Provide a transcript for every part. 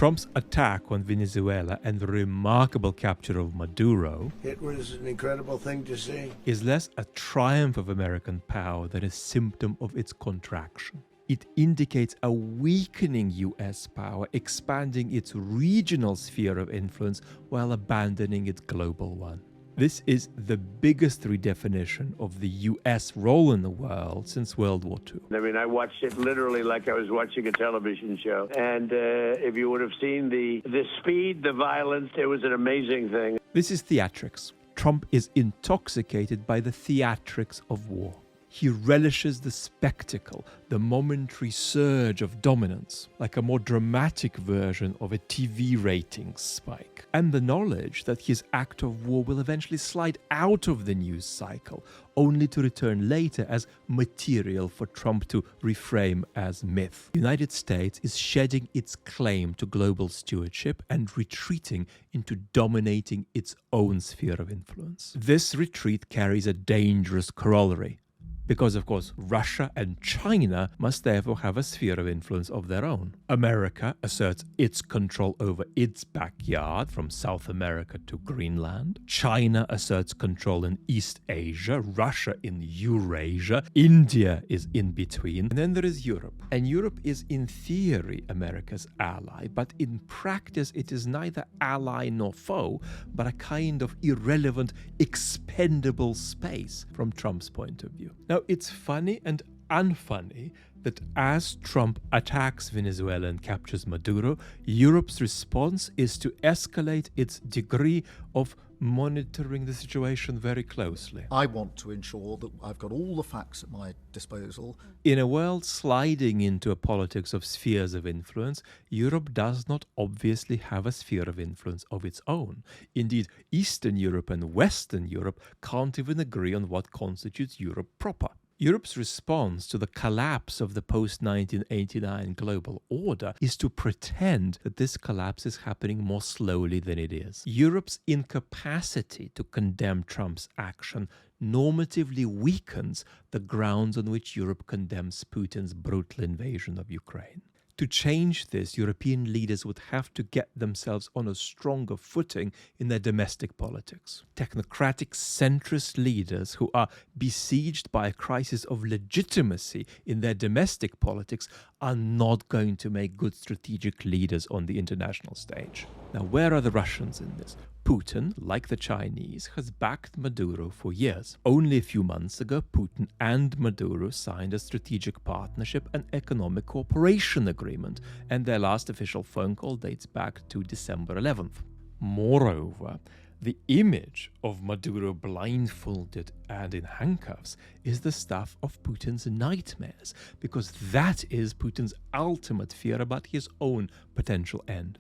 Trump's attack on Venezuela and the remarkable capture of Maduro, it was an incredible thing to see, is less a triumph of American power than a symptom of its contraction. It indicates a weakening US power, expanding its regional sphere of influence while abandoning its global one. This is the biggest redefinition of the US role in the world since World War II. I mean, I watched it literally like I was watching a television show. And if you would have seen the speed, the violence, it was an amazing thing. This is theatrics. Trump is intoxicated by the theatrics of war. He relishes the spectacle, the momentary surge of dominance, like a more dramatic version of a TV ratings spike, and the knowledge that his act of war will eventually slide out of the news cycle, only to return later as material for Trump to reframe as myth. The United States is shedding its claim to global stewardship and retreating into dominating its own sphere of influence. This retreat carries a dangerous corollary. Because, of course, Russia and China must therefore have a sphere of influence of their own. America asserts its control over its backyard from South America to Greenland. China asserts control in East Asia, Russia in Eurasia, India is in between. And then there is Europe. And Europe is in theory America's ally, but in practice it is neither ally nor foe, but a kind of irrelevant, expendable space from Trump's point of view. Now, it's funny and unfunny that as Trump attacks Venezuela and captures Maduro, Europe's response is to escalate its degree of monitoring the situation very closely. I want to ensure that I've got all the facts at my disposal. In a world sliding into a politics of spheres of influence, Europe does not obviously have a sphere of influence of its own. Indeed, Eastern Europe and Western Europe can't even agree on what constitutes Europe proper. Europe's response to the collapse of the post-1989 global order is to pretend that this collapse is happening more slowly than it is. Europe's incapacity to condemn Trump's action normatively weakens the grounds on which Europe condemns Putin's brutal invasion of Ukraine. To change this, European leaders would have to get themselves on a stronger footing in their domestic politics. Technocratic centrist leaders who are besieged by a crisis of legitimacy in their domestic politics are not going to make good strategic leaders on the international stage. Now, where are the Russians in this? Putin, like the Chinese, has backed Maduro for years. Only a few months ago, Putin and Maduro signed a strategic partnership and economic cooperation agreement, and their last official phone call dates back to December 11th. Moreover, the image of Maduro blindfolded and in handcuffs is the stuff of Putin's nightmares, because that is Putin's ultimate fear about his own potential end.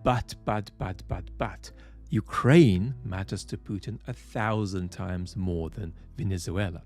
But. Ukraine matters to Putin 1,000 times more than Venezuela.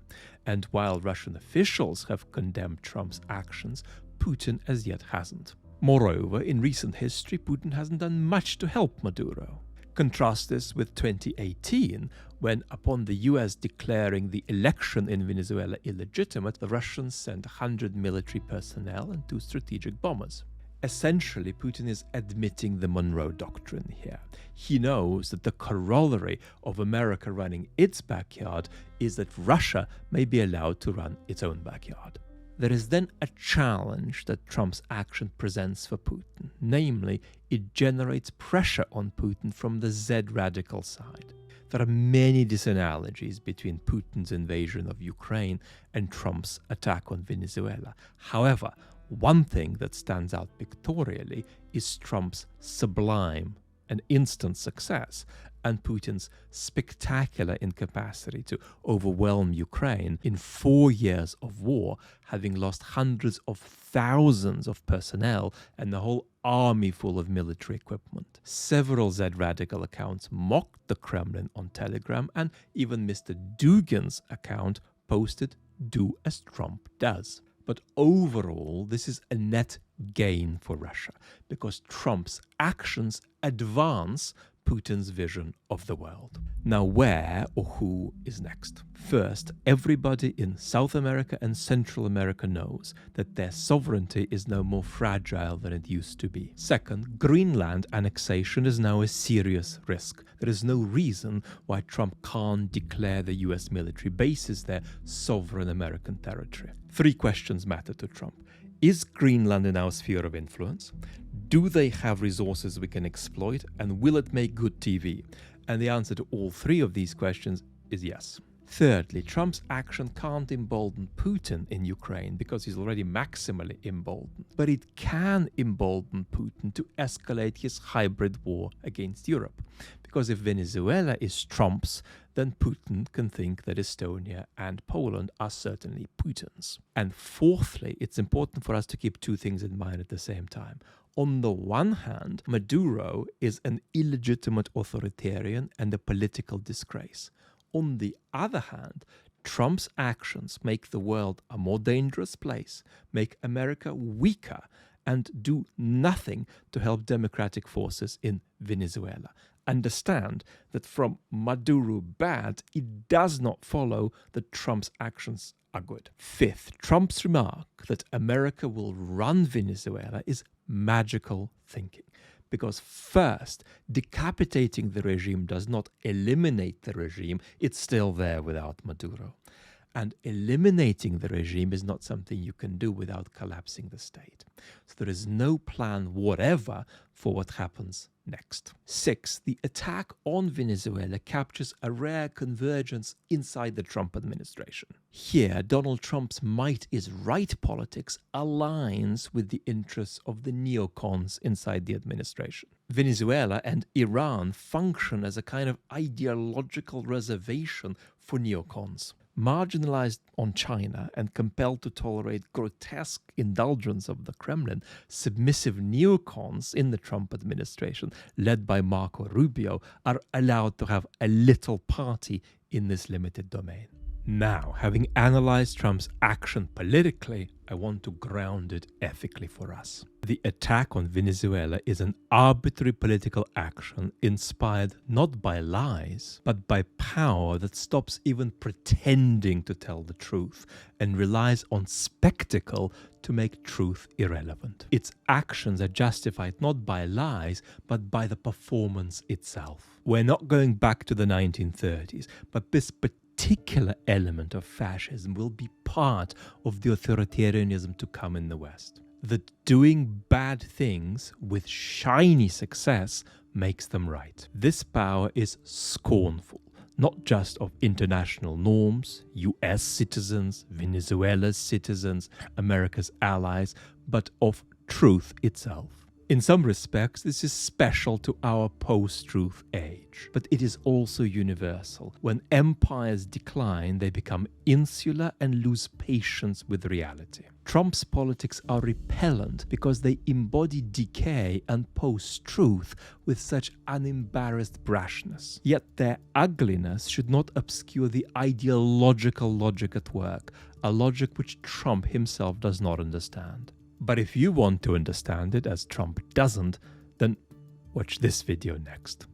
And while Russian officials have condemned Trump's actions, Putin as yet hasn't. Moreover, in recent history, Putin hasn't done much to help Maduro. Contrast this with 2018, when, upon the US declaring the election in Venezuela illegitimate, the Russians sent 100 military personnel and 2 strategic bombers. Essentially, Putin is admitting the Monroe Doctrine here. He knows that the corollary of America running its backyard is that Russia may be allowed to run its own backyard. There is then a challenge that Trump's action presents for Putin. Namely, it generates pressure on Putin from the Z-radical side. There are many disanalogies between Putin's invasion of Ukraine and Trump's attack on Venezuela. However, one thing that stands out pictorially is Trump's sublime and instant success and Putin's spectacular incapacity to overwhelm Ukraine in 4 years of war, having lost hundreds of thousands of personnel and a whole army full of military equipment. Several Z-radical accounts mocked the Kremlin on Telegram, and even Mr. Dugin's account posted, "Do as Trump does." But overall, this is a net gain for Russia, because Trump's actions advance Putin's vision of the world. Now, where or who is next? First, everybody in South America and Central America knows that their sovereignty is now more fragile than it used to be. Second, Greenland annexation is now a serious risk. There is no reason why Trump can't declare the US military bases their sovereign American territory. Three questions matter to Trump. Is Greenland in our sphere of influence? Do they have resources we can exploit? And will it make good TV? And the answer to all three of these questions is yes. Thirdly, Trump's action can't embolden Putin in Ukraine because he's already maximally emboldened. But it can embolden Putin to escalate his hybrid war against Europe. Because if Venezuela is Trump's, then Putin can think that Estonia and Poland are certainly Putin's. And fourthly, it's important for us to keep two things in mind at the same time. On the one hand, Maduro is an illegitimate authoritarian and a political disgrace. On the other hand, Trump's actions make the world a more dangerous place, make America weaker, and do nothing to help democratic forces in Venezuela. Understand that from Maduro bad, it does not follow that Trump's actions are good. Fifth, Trump's remark that America will run Venezuela is magical thinking. Because first, decapitating the regime does not eliminate the regime, it's still there without Maduro. And eliminating the regime is not something you can do without collapsing the state. So there is no plan whatever for what happens next. Six, the attack on Venezuela captures a rare convergence inside the Trump administration. Here, Donald Trump's might is right politics aligns with the interests of the neocons inside the administration. Venezuela and Iran function as a kind of ideological reservation for neocons. Marginalized on China and compelled to tolerate grotesque indulgence of the Kremlin, submissive neocons in the Trump administration, led by Marco Rubio, are allowed to have a little party in this limited domain. Now, having analyzed Trump's action politically, I want to ground it ethically for us. The attack on Venezuela is an arbitrary political action inspired not by lies, but by power that stops even pretending to tell the truth and relies on spectacle to make truth irrelevant. Its actions are justified not by lies, but by the performance itself. We're not going back to the 1930s, but this particular element of fascism will be part of the authoritarianism to come in the West. That doing bad things with shiny success makes them right. This power is scornful, not just of international norms, US citizens, Venezuela's citizens, America's allies, but of truth itself. In some respects, this is special to our post-truth age, but it is also universal. When empires decline, they become insular and lose patience with reality. Trump's politics are repellent because they embody decay and post-truth with such unembarrassed brashness. Yet their ugliness should not obscure the ideological logic at work, a logic which Trump himself does not understand. But if you want to understand it, as Trump doesn't, then watch this video next.